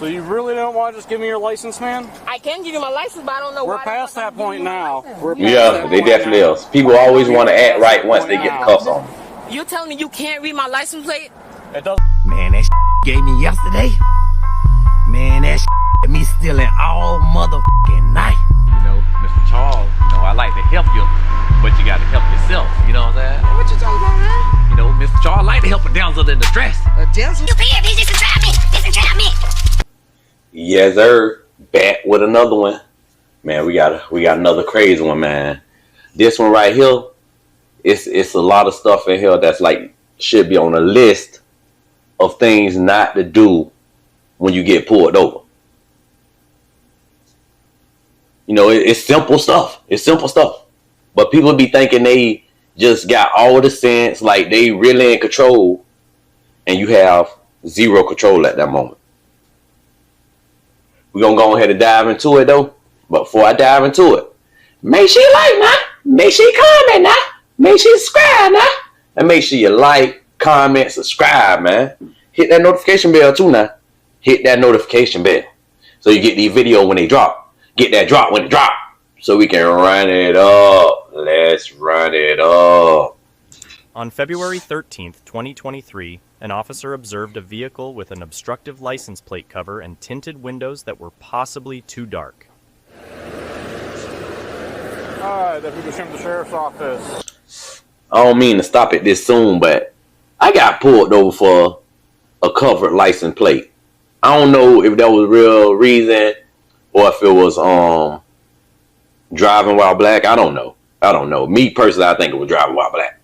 So you really don't want to just give me your license, man? I can give you my license, but I don't know why. We're past that point now. Yeah, they definitely is. People always want to act right once they get the cuffs on. You're telling me you can't read my license plate? It doesn't. Man, that gave me yesterday. Man, that had me stealing all motherfucking night. You know, Mr. Charles, you know, I like to help you, but you got to help yourself. You know what I'm saying? What you talking about, man? You know, Mr. Charles, I like to help a damsel in distress. A damsel? You pay this entrap me. This entrap me. Yes, sir. Back with another one. Man, we got another crazy one, man. This one right here, it's a lot of stuff in here that's like should be on a list of things not to do when you get pulled over. You know, it's simple stuff. It's simple stuff. But people be thinking they just got all the sense, like they really in control, and you have zero control at that moment. We're going to go ahead and dive into it, though. But before I dive into it, make sure you like, now. Make sure you comment, now. Make sure you subscribe, now. And make sure you like, comment, subscribe, man. Hit that notification bell, too, now. Hit that notification bell so you get these videos when they drop. Get that drop when it drop so we can run it up. Let's run it up. On February 13th, 2023, an officer observed a vehicle with an obstructive license plate cover and tinted windows that were possibly too dark. Alright, Deputy Sheriff, the Sheriff's Office. I don't mean to stop it this soon, but I got pulled over for a covered license plate. I don't know if that was a real reason or if it was driving while black. I don't know. Me personally, I think it was driving while black.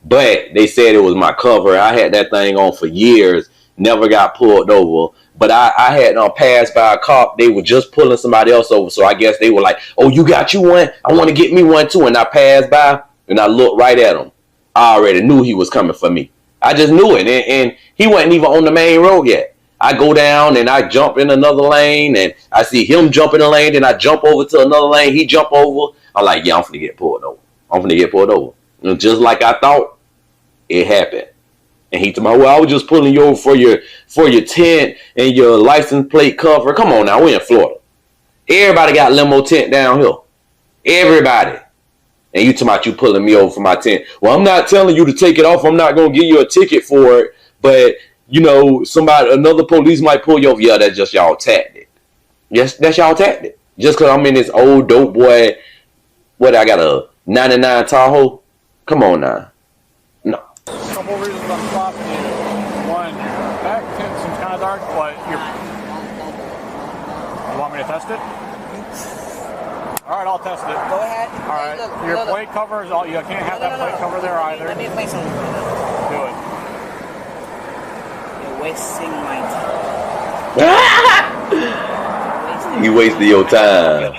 But they said it was my cover. I had that thing on for years. Never got pulled over. But I had passed by a cop. They were just pulling somebody else over. So I guess they were like, oh, you got you one? I want to get me one too. And I passed by and I looked right at him. I already knew he was coming for me. I just knew it. And he wasn't even on the main road yet. I go down and I jump in another lane. And I see him jump in the lane. Then I jump over to another lane. He jump over. I'm like, yeah, I'm finna get pulled over. And just like I thought, it happened. And he told me, well, I was just pulling you over for your tent and your license plate cover. Come on now, we're in Florida. Everybody got limo tent down here. Everybody. And you talking about you pulling me over for my tent. Well, I'm not telling you to take it off. I'm not going to give you a ticket for it. But, you know, another police might pull you over. Yeah, that's just y'all tactic. Yes, that's y'all tactic. Just because I'm in this old dope boy, I got a 99 Tahoe? Come on now. No. A couple of reasons I'm stopping you. One, your back tint seems kind of dark, but you want me to test it? All right, I'll test it. Go ahead. All right. Hey, Your plate cover is all. You can't have that plate cover there either. Let me explain something. Do it. You're wasting my time. You wasted your time.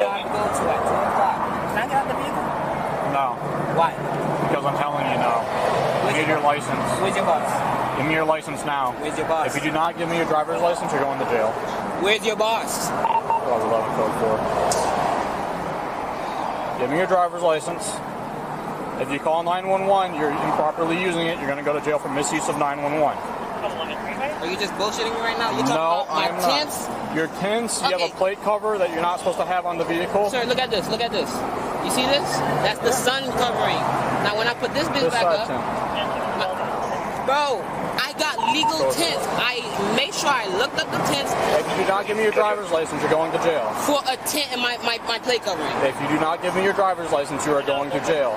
No. Why? Because I'm telling you no. I need your license. Where's your boss? Give me your license now. Where's your boss? If you do not give me your driver's license, you're going to jail. Where's your boss? Clause 11, Code 4. Give me your driver's license. If you call 911, you're improperly using it, you're going to go to jail for misuse of 911. Are you just bullshitting me right now? You're No, talking about my I'm tints? not. Your tints, you Okay. have a plate cover that you're not supposed to have on the vehicle. Sir, look at this. Look at this. You see this? That's the sun covering. Now, when I put this bitch This back side up, tint. bro, I got legal tints. I made sure I looked up the tints If you do not give me your driver's license, you're going to jail. for a tint in my plate covering. If you do not give me your driver's license, you are going to jail.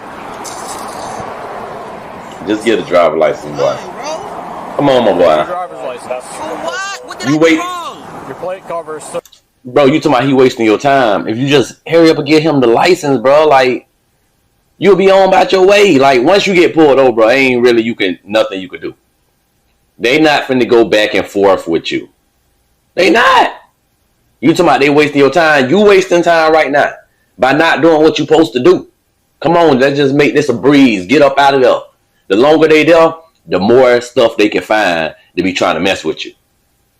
Just get a driver's license, boy. Bro, Come on, my Your boy. driver's license. for what? What did You I wait. do wrong? Your plate cover is Bro, you talking about he wasting your time. If you just hurry up and get him the license, bro, like, you'll be on about your way. Like, once you get pulled over, bro, ain't really nothing you can do. They not finna go back and forth with you. They not. You talking about they wasting your time. You wasting time right now by not doing what you supposed to do. Come on, let's just make this a breeze. Get up out of there. The longer they there, the more stuff they can find to be trying to mess with you.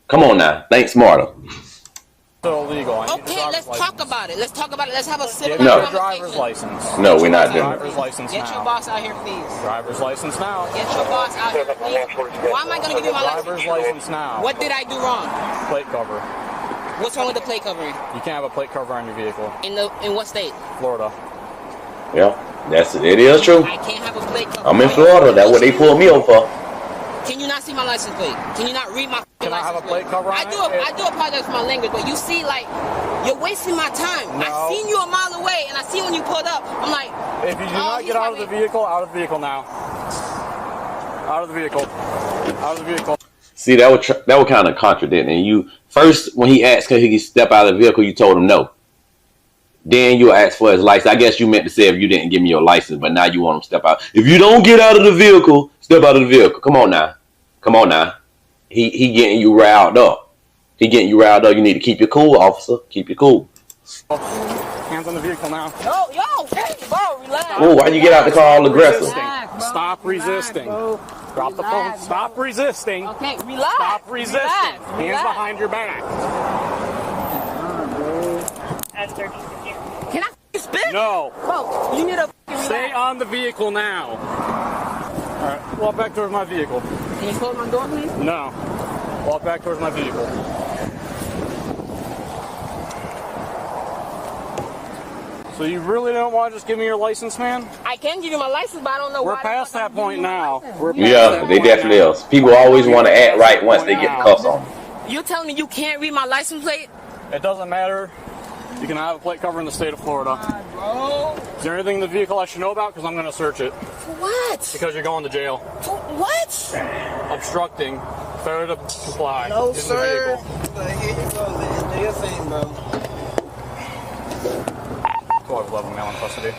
Come on now. Think smarter. still illegal. Okay, let's talk about it. Let's talk about it. Let's have a Give civilized me No. your conversation. driver's license. No, we're not doing it. Driver's license Get now. your boss out here, please. Driver's license now. Get your boss out here, please. Why am I going to give you my Driver's license? license now. What did I do wrong? Plate cover. What's wrong with the plate covering? You can't have a plate cover on your vehicle. In what state? Florida. Yeah, it is true. I can't have a plate cover. I'm in Florida. That's what they pulled me over for. Can you not see my license plate? Can you not read my Can I license have a plate cover on I do apologize for my language, but you see, like, you're wasting my time. No. I seen you a mile away, and I see when you pulled up. I'm like, If you do not he's get out of the probably- vehicle, out of the vehicle now. Out of the vehicle. Out of the vehicle. See, that would kind of contradict. And you first, when he asked could he step out of the vehicle, you told him no. Then you asked for his license. I guess you meant to say if you didn't give me your license, but now you want him to step out. If you don't get out of the vehicle, step out of the vehicle. Come on now. Come on now. He getting you riled up. He getting you riled up. You need to keep your cool, officer. Keep your cool. Hands on the vehicle now. yo, hey, bro, relax. Oh, why you get out the car all aggressive? Resisting. Stop resisting. Drop the phone. Stop resisting. Okay, relax. Stop resisting. Relax. Hands Relax. behind your back. Can I spit? No. Bro, you need to Stay on the vehicle now. All right. Walk back towards my vehicle. Can you close my door, please? No. Walk back towards my vehicle. So you really don't want to just give me your license, man? I can give you my license, but I don't know We're why. past that point now. We're past Yeah, that they point definitely now. is. People always want to act right once they get the cuffs on. You're telling me you can't read my license plate? It doesn't matter. You can have a plate cover in the state of Florida. Is there anything in the vehicle I should know about? Because I'm going to search it. For what? Because you're going to jail. For what? Obstructing. Failure to comply. No, in the sir. vehicle. But here you go, man. Do your thing, bro. 12-11 male in custody.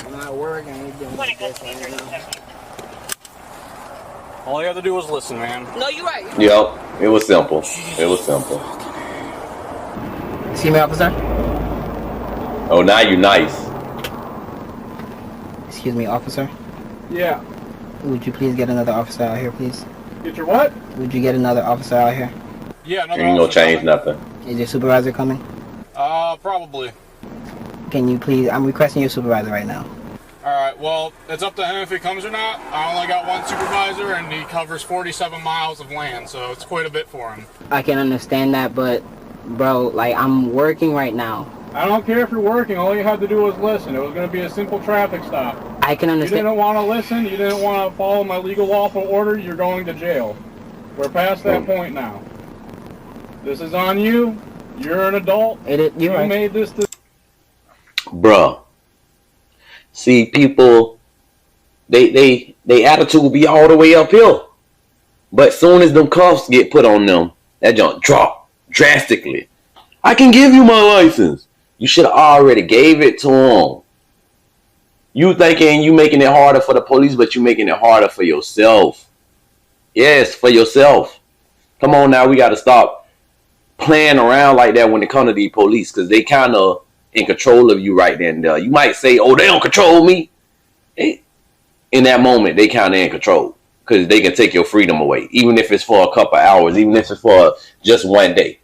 I'm not working. We doing this right now. All you have to do is listen, man. No, you're right. Yep, it was simple. It was simple. Excuse me, officer. Oh, now you nice. Excuse me, officer. Yeah. Would you please get another officer out here, please? Get your what? Would you get another officer out here? Yeah, no. You ain't gonna change nothing. Is your supervisor coming? Probably. Can you please? I'm requesting your supervisor right now. Alright, well, it's up to him if he comes or not. I only got one supervisor, and he covers 47 miles of land, so it's quite a bit for him. I can understand that, but bro, like I'm working right now. I don't care if you're working. All you had to do was listen. It was going to be a simple traffic stop. I can You understand. didn't want to listen. You didn't want to follow my legal lawful order. You're going to jail. We're past that point now. This is on you. You're an adult. You're You right. made this. Bruh. See, people, they attitude will be all the way up here. But soon as them cuffs get put on them, that junk drop drastically. I can give you my license. You should have already gave it to them. You thinking you making it harder for the police, but you making it harder for yourself. Yes, for yourself. Come on now, we got to stop playing around like that when it comes to these police, because they kind of in control of you right then and there. You might say, oh, they don't control me. In that moment, they kind of in control because they can take your freedom away, even if it's for a couple hours, even if it's for just one day.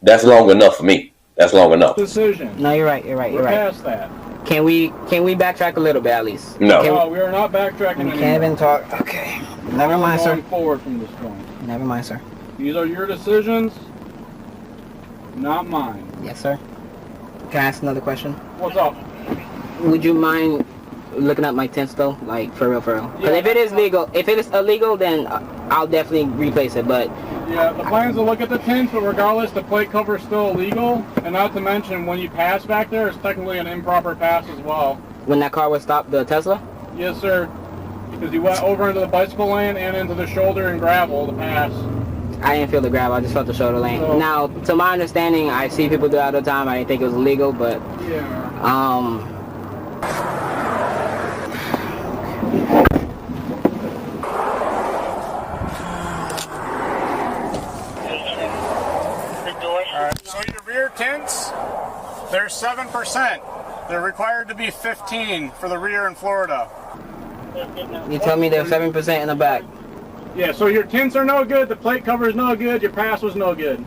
That's long enough for me. That's long enough. Decision. No, you're right. You're right. You're We're right. past that. Can we backtrack a little bit at least? No. Can No, we are not backtracking we anymore. can't even talk. Okay. Never mind, sir. Going forward from this point. Never mind, sir. These are your decisions, not mine. Yes, sir. Can I ask another question? What's up? Would you mind looking at my tents though? Like for real, for real. Because if it is legal, if it is illegal, then I'll definitely replace it. But Yeah, the plan's to look at the tints, but regardless, the plate cover's still illegal. And not to mention, when you pass back there, it's technically an improper pass as well. when that car was stopped, the Tesla. Yes, sir. Because you went over into the bicycle lane and into the shoulder and gravel to pass. I didn't feel the grab. I just felt the shoulder lane. So- Now, to my understanding, I see people do it all the time. I didn't think it was illegal, but Yeah. Alright, so your rear tints, they're 7%. They're required to be 15 for the rear in Florida. You tell me there's 7% in the back. Yeah, so your tints are no good, the plate cover is no good, your pass was no good.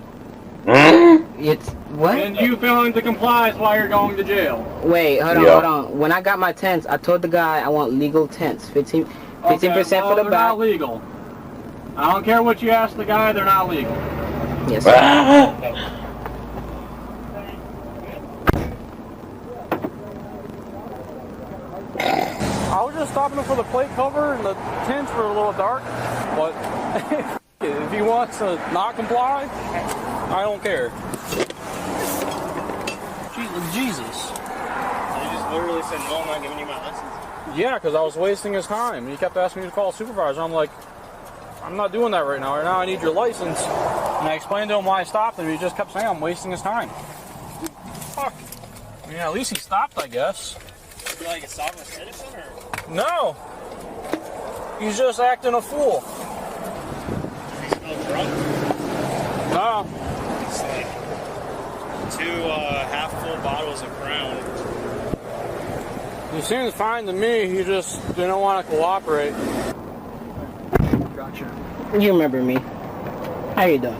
It's what? And you failing to comply is why you're going to jail. Wait, hold on, Yeah. hold on. When I got my tents, I told the guy I want legal tents. 15% Okay, for well, the they're back. not legal. I don't care what you ask the guy, they're not legal. Yes, sir. stopping him for the plate cover and the tints were a little dark, but if he wants to not comply, I don't care. Jesus. So you just literally said, no, I'm not giving you my license? Yeah, because I was wasting his time. He kept asking me to call a supervisor. I'm like, I'm not doing that right now. Right now I need your license. And I explained to him why I stopped him. He just kept saying I'm wasting his time. Fuck. I mean, at least he stopped, I guess. You like a sovereign citizen, or? No. He's just acting a fool. Is he still drunk? No. It's like 2 half-full bottles of Crown. He seems fine to me. He just didn't want to cooperate. Gotcha. You remember me. How you doing?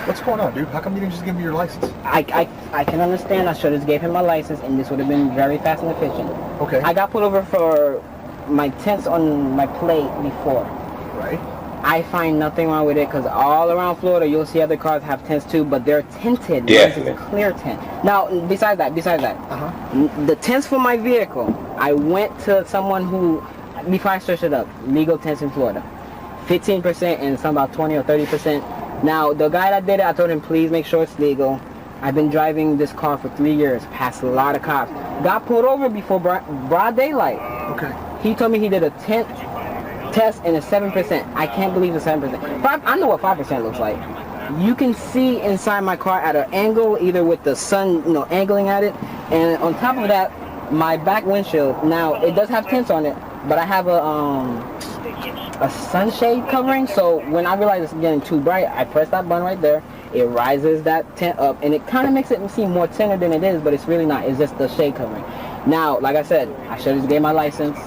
What's going on, dude? How come you didn't just give me your license? I can understand. I should have gave him my license, and this would have been very fast and efficient. Okay. I got pulled over for my tints on my plate before. Right. I find nothing wrong with it because all around Florida you'll see other cars have tints too, but they're tinted. This is a clear tint. Now, besides that, the tints for my vehicle, I went to someone who, before I searched it up, legal tints in Florida, 15% and some about 20 or 30%. Now, the guy that did it, I told him, please make sure it's legal. I've been driving this car for 3 years, passed a lot of cops. Got pulled over before broad daylight. Okay. He told me he did a tint test and it's 7%. I can't believe it's 7%. I know what 5% looks like. You can see inside my car at an angle, either with the sun, angling at it, and on top of that, my back windshield. Now it does have tints on it, but I have a sunshade covering. So when I realize it's getting too bright, I press that button right there. It rises that tint up, and it kind of makes it seem more tinted than it is, but it's really not. It's just the shade covering. Now, like I said, I should have just gave my license.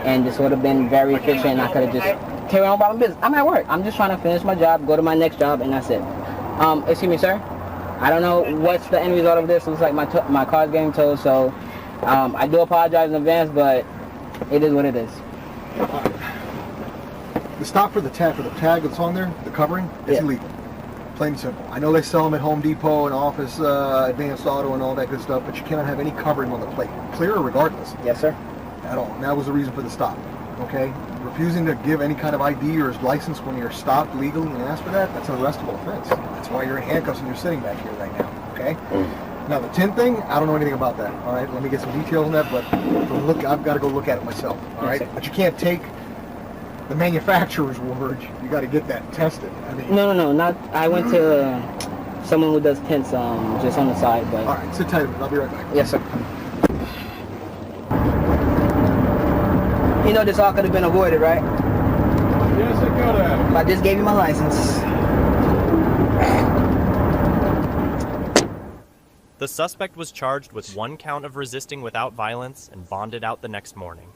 And this would have been very efficient. I could have just carried on about my business. I'm at work. I'm just trying to finish my job, go to my next job, and that's it. Excuse me, sir. I don't know what's the end result of this. It looks like my car's getting towed, so I do apologize in advance, but it is what it is. The stop for the tag that's on there, the covering, it's illegal. Plain and simple. I know they sell them at Home Depot and Office Advanced Auto and all that good stuff, but you cannot have any covering on the plate. Clear or regardless. Yes, sir. At all. And that was the reason for the stop. Okay? Refusing to give any kind of ID or license when you're stopped legally and asked for that, that's an arrestable offense. That's why you're in handcuffs and you're sitting back here right now. Okay? Now the tint thing, I don't know anything about that. All right? Let me get some details on that, but I've got to go look at it myself. All right? But you can't take the manufacturer's word. You got to get that tested. I mean, No, not. I went to someone who does tints just on the side, but. All right, sit tight a minute. I'll be right back. Yes, sir. You know this all could have been avoided, right? Yes, it could have. I just gave you my license. The suspect was charged with 1 count of resisting without violence and bonded out the next morning.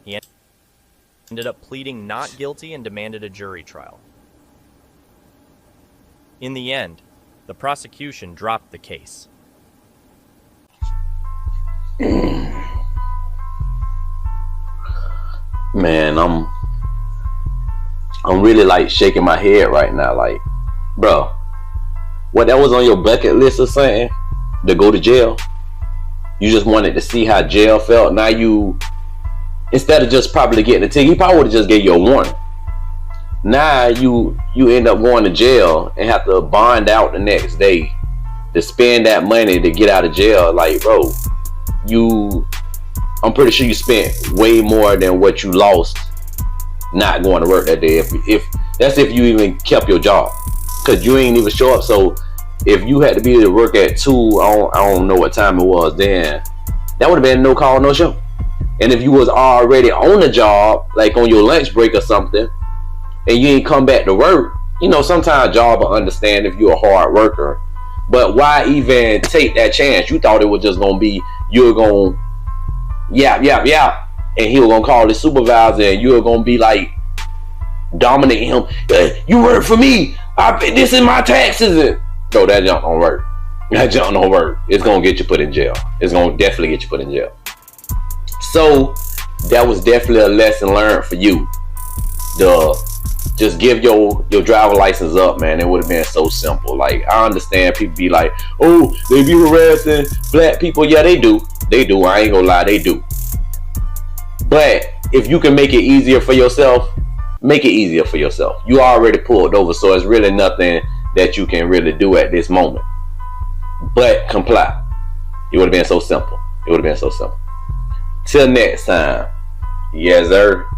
He ended up pleading not guilty and demanded a jury trial. In the end, the prosecution dropped the case. Man, I'm really like shaking my head right now. Like, bro, what, that was on your bucket list or something to go to jail? You just wanted to see how jail felt. Now you, instead of just probably getting a ticket, he probably would have just gave you a warning. Now you end up going to jail and have to bond out the next day to spend that money to get out of jail. Like, bro, I'm pretty sure you spent way more than what you lost not going to work that day. If that's if you even kept your job, because you ain't even show up. So if you had to be to work at 2, I don't know what time it was then, that would have been no call, no show. And if you was already on the job, like on your lunch break or something, and you ain't come back to work, sometimes job will understand if you're a hard worker. But why even take that chance? You thought it was just gonna be you were gonna yap, and he was gonna call his supervisor, and you were gonna be like dominating him. You work for me. This is my taxes. No, that junk don't work. That junk don't work. It's gonna get you put in jail. It's gonna definitely get you put in jail. So that was definitely a lesson learned for you. Just give your driver license up, man. It would have been so simple. Like, I understand people be like, oh, they be harassing black people. Yeah, they do. They do. I ain't gonna lie, they do. But if you can make it easier for yourself, make it easier for yourself. You already pulled over, so it's really nothing that you can really do at this moment. But comply. It would have been so simple. It would have been so simple. Till next time. Yes, sir.